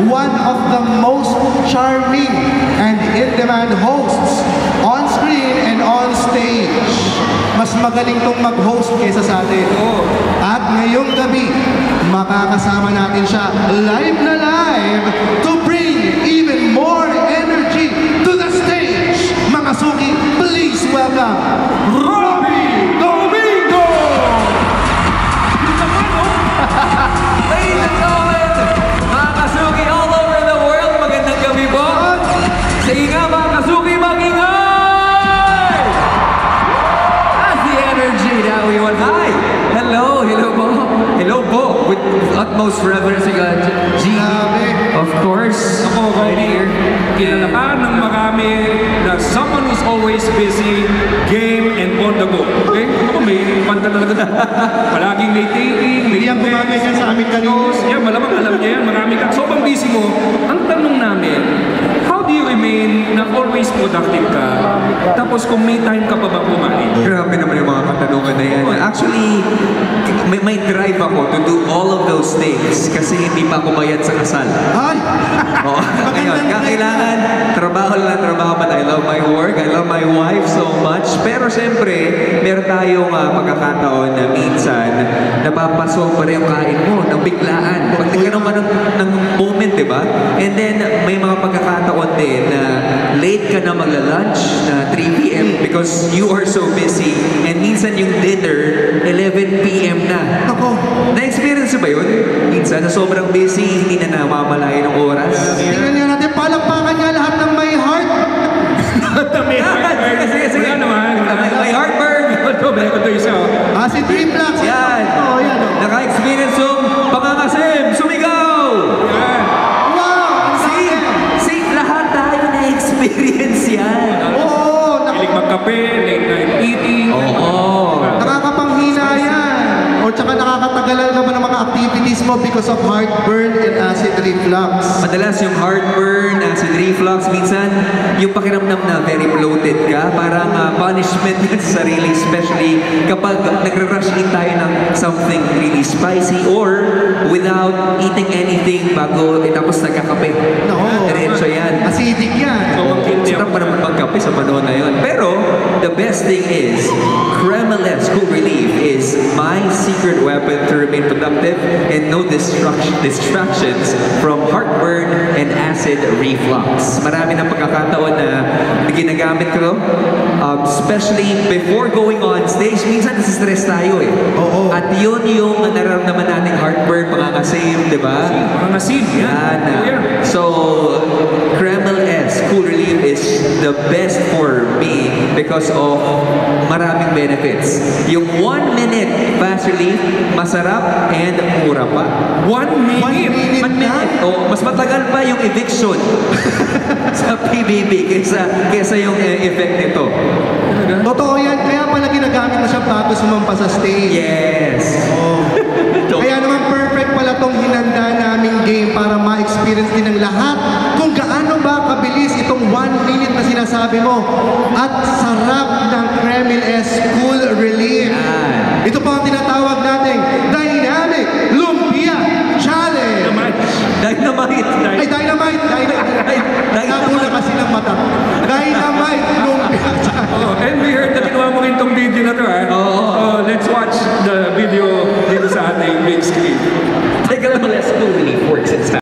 one of the most charming and in-demand hosts on screen and on stage. Mas magaling tong mag-host kaysa sa atin. At ngayong gabi, makakasama natin siya live na live to bring even more energy to the stage. Mga suki, please welcome Robbie Domingo! Ladies and gentlemen, mga kasuki all over the world, magandang gabi po. Sige nga mga kasuki, mag-ingay! That's the energy that we want. Hi! Hello, hello po. Hello po. With utmost reverence, G. Of course. Ako, right here. Kinalakaan ng marami na someone who's always busy, game, and on the go. Okay? Ako may panta talaga. Palaging may taking, may Hindi ang gumaganyan sa amin kanina. Yeah, malamang alam niya yan. Marami ka. Sobrang busy mo. Ang tanong namin, how do you remain na always productive ka? Tapos kung may time ka pa ba kumain? Grabe naman yung mga katanungan na yan. Actually, may drive ako to do all of those things kasi hindi pa ako bayad sa kasal. Ay! Oo. Ngayon, kailangan trabaho lang trabaho, but I love my work, I love my wife so much. Pero siyempre, meron tayong pagkakataon na minsan napapasok pa rin yung kain mo ng biglaan. Pag nagkaroon ka ng moment, di ba? And then, may mga pagkakataon din na late ka na magla-lunch na 3 p.m. because you are so busy. And minsan yung dinner, 11 p.m. na. Ako, Na-experience ba yun? Minsan, na sobrang busy, hindi na namamalayan ng oras. tingnan niyo natin, palakpakan niya lahat ng may heart. Sige. Wala naman. May heartburn. Ito, meron ko ito isa. Si Triplex. Yan. Oh, yan. Naka-experience yung pangangasim. Sumigaw! Yan. Wow! Ang See, lahat tayo na-experience yan. Oo, Hilig magkape, late night eating. Oo. nakakapanghina yan. O tsaka nakakatagalan ka ba ng mga activities mo because of heartburn and acid reflux. Madalas yung heartburn, acid reflux, minsan yung pakiramdam na very bloated ka, parang punishment yan sa sarili, especially kapag nagre-rush din tayo ng something really spicy or without eating anything bago tapos nagkakape. No. Diretso yan. Acidic yan. Sarap pa naman magkape sa panahon na yun. Pero, the best thing is, Cremeles Cool Relief is my secret weapon to remain productive and no distractions from heartburn and acid reflux. Marami ng pagkakataon na ginagamit ko, especially before going on stage. Minsan nasistress tayo eh. Oo. At yun yung nararamdaman nating heartburn, pangangasim, di ba? Pangangasim, yan. Yan. So, Cremeles Cool Relief is the best for me because of maraming benefits. Yung 1 minute fast relief, masarap and mura pa. 1 minute. 1 minute. Oh, mas matagal pa yung eviction sa PBB kaysa yung effect nito. Totoo yan. Kaya pala ginagamit na siya bago sumampa sa stage. Yes. Kaya naman perfect pala tong hinanda naming game para ma-experience din ng lahat kung gaano ba kabilis itong 1 minute na sinasabi mo at sarap ng Cremeles Cool Relief. Ito po ang tinatawag nating Dynamic Lumpia Challenge. Dynamite. Ay, Dynamite!